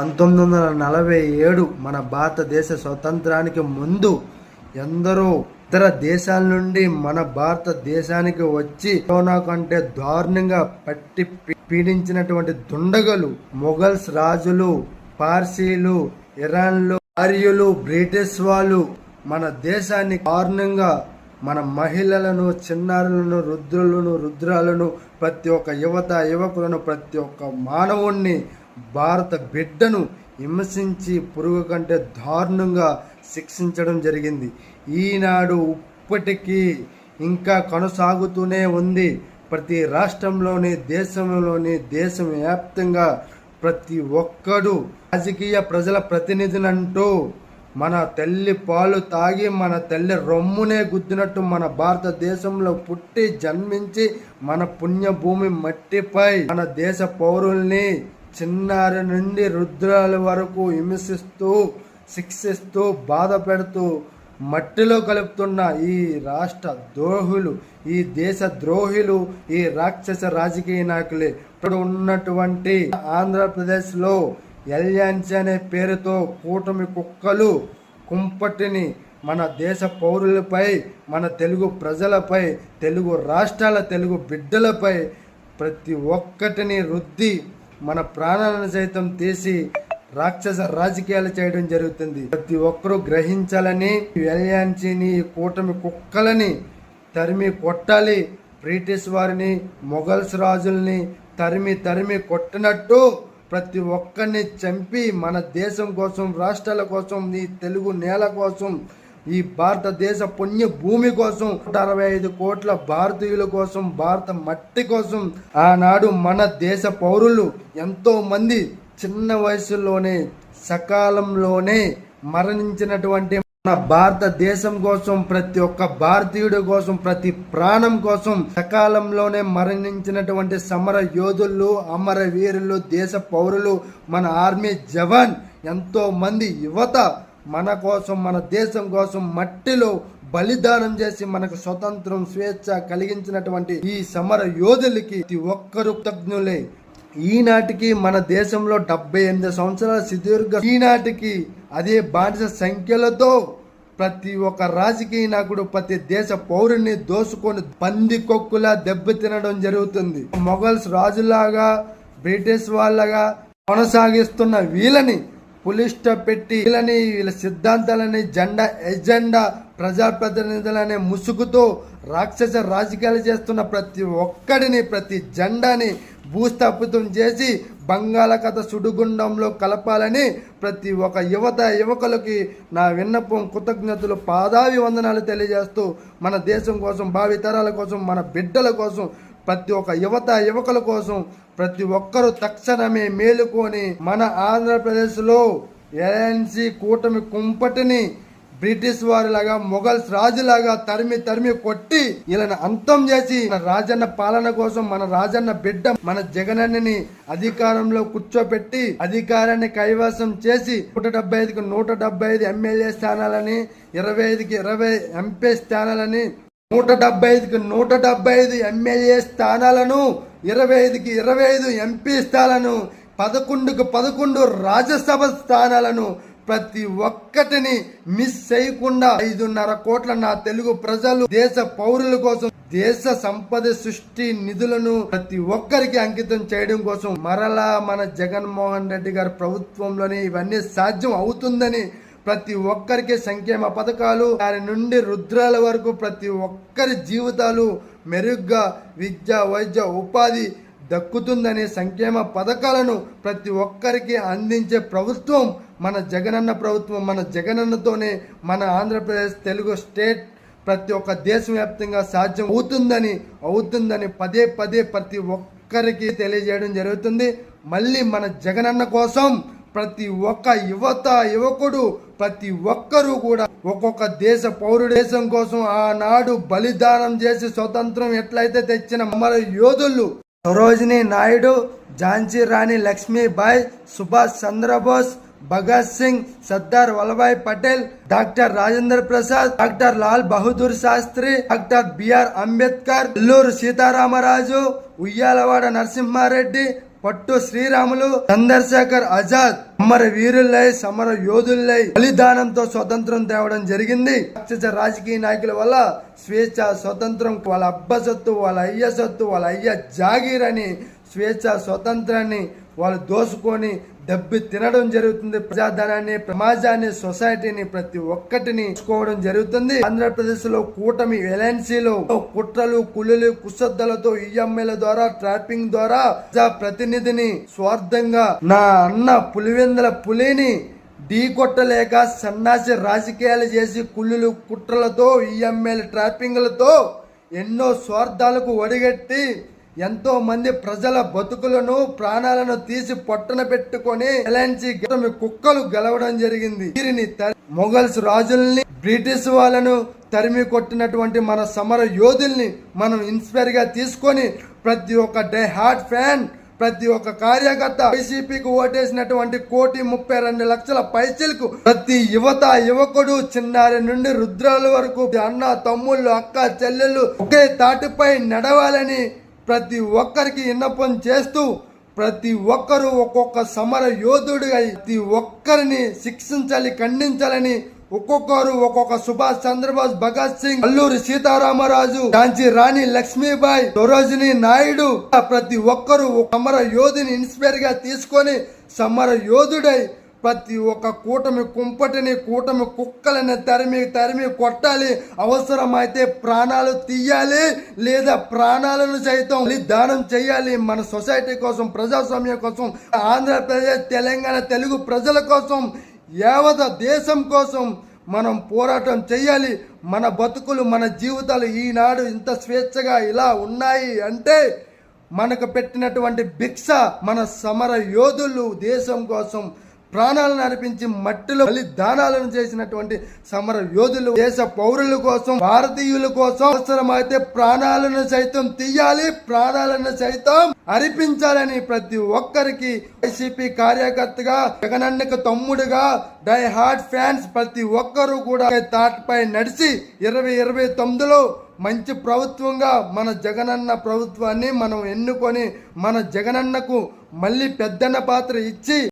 1947 మన భారతదేశ స్వతంత్రానికి ముందు ఎందరో ఇతర దేశాల నుండి మన భారతదేశానికి వచ్చి కరోనా కంటే దారుణంగా పట్టి పీడించినటువంటి దుండగలు మొఘల్స్ రాజులు, పార్సీలు, ఇరాన్లు, ఆర్యులు, బ్రిటిష్ వాళ్ళు మన దేశాన్ని దారుణంగా మన మహిళలను, చిన్నారులను, రుద్రాలను, ప్రతి ఒక్క యువకులను, ప్రతి ఒక్క మానవుణ్ణి, భారత బిడ్డను హింసించి పురుగు కంటే దారుణంగా శిక్షించడం జరిగింది. ఈనాడు ఇప్పటికీ ఇంకా కొనసాగుతూనే ఉంది. ప్రతి రాష్ట్రంలోని, దేశవ్యాప్తంగా ప్రతి ఒక్కడు రాజకీయ ప్రజల ప్రతినిధులంటూ మన తల్లి పాలు తాగి మన తల్లి రొమ్మునే గుద్దినట్టు మన భారతదేశంలో పుట్టి జన్మించి మన పుణ్యభూమి మట్టిపై మన దేశ పౌరుల్ని చిన్నారి నుండి రుద్రాల వరకు హింసిస్తూ, శిక్షిస్తూ, బాధ పెడుతూ మట్టిలో కలుపుతున్న ఈ రాష్ట్ర ద్రోహులు, ఈ దేశ ద్రోహులు, ఈ రాక్షస రాజకీయ నాయకులే. ఇప్పుడు ఉన్నటువంటి ఆంధ్రప్రదేశ్లో ఎల్యాన్సీ అనే పేరుతో కూటమి కుక్కలు కుంపటిని మన దేశ పౌరులపై, మన తెలుగు ప్రజలపై, తెలుగు రాష్ట్రాల తెలుగు బిడ్డలపై ప్రతి ఒక్కటిని రుద్ది మన ప్రాణాలను సైతం తీసి రాక్షస రాజకీయాలు చేయడం జరుగుతుంది. ప్రతి ఒక్కరూ గ్రహించాలని, ఎల్యాన్సీని, కూటమి కుక్కలని తరిమి కొట్టాలి. బ్రిటిష్ వారిని, మొఘల్స్ రాజుల్ని తరిమి కొట్టినట్టు ప్రతి ఒక్కరిని చంపి మన దేశం కోసం, రాష్ట్రాల కోసం, ఈ తెలుగు నేల కోసం, ఈ భారతదేశ పుణ్య భూమి కోసం, 165 కోట్ల భారతీయుల కోసం, భారత మట్టి కోసం ఆనాడు మన దేశ పౌరులు ఎంతో మంది చిన్న వయసులోనే, సకాలంలోనే మరణించినటువంటి మన భారతదేశం కోసం, ప్రతి ఒక్క భారతీయుడి కోసం, ప్రతి ప్రాణం కోసం సకాలంలోనే మరణించినటువంటి సమర యోధులు, అమర వీరులు, దేశ పౌరులు, మన ఆర్మీ జవాన్, ఎంతో మంది యువత మన కోసం, మన దేశం కోసం మట్టిలో బలిదానం చేసి మనకు స్వతంత్రం, స్వేచ్ఛ కలిగించినటువంటి ఈ సమర యోధులకి ప్రతి ఒక్కరు కృతజ్ఞులే. ఈనాటికి మన దేశంలో 78 సంవత్సరాల సుదీర్ఘ, ఈనాటికి అదే బానిస సంఖ్యలతో ప్రతి ఒక్క రాజకీయ నాయకుడు ప్రతి దేశ పౌరుని దోసుకొని పందికొక్కులా దెబ్బతినడం జరుగుతుంది. మొఘల్స్ రాజులాగా, బ్రిటిష్ వాళ్ళగా కొనసాగిస్తున్న వీళ్ళని పులిస్ట పెట్టి, వీళ్ళ సిద్ధాంతాలని, ఎజెండా ప్రజాప్రతినిధులనే ముసుగుతో రాక్షస రాజకీయాలు చేస్తున్న ప్రతి ఒక్కడిని, ప్రతి జెండాని భూస్థాపితం చేసి బంగాళాఖాత సుడిగుండంలో కలపాలని ప్రతి ఒక్క యువకులకి నా విన్నపం, కృతజ్ఞతలు, పాదాభివందనాలు తెలియజేస్తూ మన దేశం కోసం, భావితరాల కోసం, మన బిడ్డల కోసం, ప్రతి ఒక్క యువకుల కోసం ప్రతి ఒక్కరూ తక్షణమే మేలుకొని మన ఆంధ్రప్రదేశ్లో ఎల్ఎన్సీ కూటమి కుంపటిని బ్రిటిష్ వారిలాగా, మొఘల్స్ రాజులాగా తరిమి కొట్టి వీళ్ళని అంతం చేసి మన రాజన్న పాలన కోసం, మన రాజన్న బిడ్డ మన జగనన్నని అధికారంలో కూర్చోపెట్టి అధికారాన్ని కైవసం చేసి 175కి 175 ఎమ్మెల్యే స్థానాలని, 25కి 20 ఎంపీ స్థానాలని, 175కి 175 ఎమ్మెల్యే స్థానాలను, 25కి 25 ఎంపీ స్థానాలను, 11కి 11 రాజ్యసభ స్థానాలను ప్రతి ఒక్కటిని మిస్ చేయకుండా 5.5 కోట్ల నా తెలుగు ప్రజలు, దేశ పౌరుల కోసం, దేశ సంపద సృష్టి నిధులను ప్రతి ఒక్కరికి అంకితం చేయడం కోసం మరలా మన జగన్మోహన్ రెడ్డి గారి ప్రభుత్వంలోనే ఇవన్నీ సాధ్యం అవుతుందని, ప్రతి ఒక్కరికి సంక్షేమ పథకాలు దాని నుండి రుద్రాల వరకు ప్రతి ఒక్కరి జీవితాలు మెరుగ్గా విద్య, వైద్య, ఉపాధి దక్కుతుందని సంక్షేమ పథకాలను ప్రతి ఒక్కరికి అందించే ప్రభుత్వం మన జగనన్న ప్రభుత్వం. మన జగనన్నతోనే మన ఆంధ్రప్రదేశ్ తెలుగు స్టేట్ ప్రతి ఒక్క దేశవ్యాప్తంగా సాధ్యం అవుతుందని పదే ప్రతి ఒక్కరికి తెలియజేయడం జరుగుతుంది. మళ్ళీ మన జగనన్న కోసం ప్రతి ఒక్క యువకుడు, ప్రతి ఒక్కరూ కూడా ఒక్కొక్క దేశ పౌరుడు దేశం కోసం ఆనాడు బలిదానం చేసి స్వతంత్రం ఎట్లయితే తెచ్చిన అమర యోధులు Sarojini Naidu, Jhansi Rani Lakshmibai, Subhash Chandra Bose, Bhagat Singh, Sardar Vallabhbhai Patel, doctor Rajendra Prasad, doctor Lal Bahadur Shastri, doctor B R Ambedkar, Alluri Sitaramaraju, Uyyalawada Narasimha Reddy, Potti Sriramulu, Chandrasekhar Azad సమర వీరులై సమర యోధులై బలిదానంతో స్వతంత్రం తేవడం జరిగింది. రాక్షస రాజకీయ నాయకుల వల్ల స్వేచ్ఛ స్వతంత్రం వాళ్ళ అబ్బ సొత్తు, వాళ్ళ అయ్య సొత్తు, వాళ్ళ అయ్య జాగీర్ అని స్వేచ్ఛ స్వతంత్రాన్ని వాళ్ళు దోసుకొని దెబ్బి తినడం జరుగుతుంది. ప్రజాధనాన్ని, సమాజాన్ని, సొసైటీని ప్రతి ఒక్కటిని తీసుకోవడం జరుగుతుంది. ఆంధ్రప్రదేశ్ లో కూటమి ఎల్ఎన్సీలో కుట్రలు, కులులు, కుసద్దలతో ఈఎంఐల ద్వారా, ట్రాపింగ్ ద్వారా ప్రజా ప్రతినిధిని స్వార్థంగా నా అన్న పులివెందుల పులిని ఢీ కొట్టలేక సన్నాసి రాజకీయాలు చేసి కుళ్ళులు, కుట్రలతో, ఈఎంఐల ట్రాపింగ్లతో ఎన్నో స్వార్థాలకు ఒడిగట్టి ఎంతో మంది ప్రజల బతుకులను, ప్రాణాలను తీసి పొట్టన పెట్టుకొని ఎలాంటి కుక్కలు గెలవడం జరిగింది. వీరిని మొఘల్స్ రాజుల్ని, బ్రిటిష్ వాళ్ళను తరిమి కొట్టినటువంటి మన సమర యోధుల్ని మనం ఇన్స్పైర్ గా తీసుకొని ప్రతి ఒక్క డై హార్ట్ ఫ్యాన్, ప్రతి ఒక్క కార్యకర్త, వైసీపీకి ఓటేసినటువంటి 1,32,00,000 పైచలకు ప్రతి యువత, యువకుడు, చిన్నారి నుండి రుద్రాల వరకు అన్న, తమ్ముళ్ళు, అక్క, చెల్లెళ్ళు ఒకే తాటిపై నడవాలని ప్రతి ఒక్కరికి విన్నపం చేస్తూ ప్రతి ఒక్కరూ ఒక్కొక్క సమర యోధుడిగా ప్రతి ఒక్కరిని శిక్షించాలి, ఖండించాలని ఒక్కొక్కరు ఒక్కొక్క సుభాష్ చంద్రబోస్, భగత్ సింగ్, అల్లూరి సీతారామరాజు, ఝాన్సీ రాణి లక్ష్మీబాయి, సరోజినీ నాయుడు ప్రతి ఒక్కరూ సమర యోధుని ఇన్స్పైర్ గా తీసుకొని సమర యోధుడై ప్రతి ఒక్క కూటమి కుంపటిని, కూటమి కుక్కలని తరిమి కొట్టాలి. అవసరమైతే ప్రాణాలు తీయాలి, లేదా ప్రాణాలను సైతం దానం చేయాలి. మన సొసైటీ కోసం, ప్రజాస్వామ్యం కోసం, ఆంధ్రప్రదేశ్, తెలంగాణ, తెలుగు ప్రజల కోసం, యావత దేశం కోసం మనం పోరాటం చేయాలి. మన బతుకులు, మన జీవితాలు ఈనాడు ఇంత స్వేచ్ఛగా ఇలా ఉన్నాయి అంటే మనకు పెట్టినటువంటి భిక్ష మన సమర యోధులు దేశం కోసం ప్రాణాలను అర్పించి మట్టిలో బలిదానాలను చేసినటువంటి సమర యోధులు, దేశ పౌరుల కోసం, భారతీయుల కోసం అవసరమైతే ప్రాణాలను సైతం తీయాలి, ప్రాణాలను సైతం అర్పించాలని ప్రతి ఒక్కరికి వైసీపీ కార్యకర్తగా, జగనన్నకు తమ్ముడుగా, డై హార్ట్ ఫ్యాన్స్ ప్రతి ఒక్కరూ కూడా తాటిపై నడిచి 2029లో మంచి ప్రభుత్వంగా మన జగనన్న ప్రభుత్వాన్ని మనం ఎన్నుకొని మన జగనన్నకు మళ్ళీ పెద్దన్న పాత్ర ఇచ్చి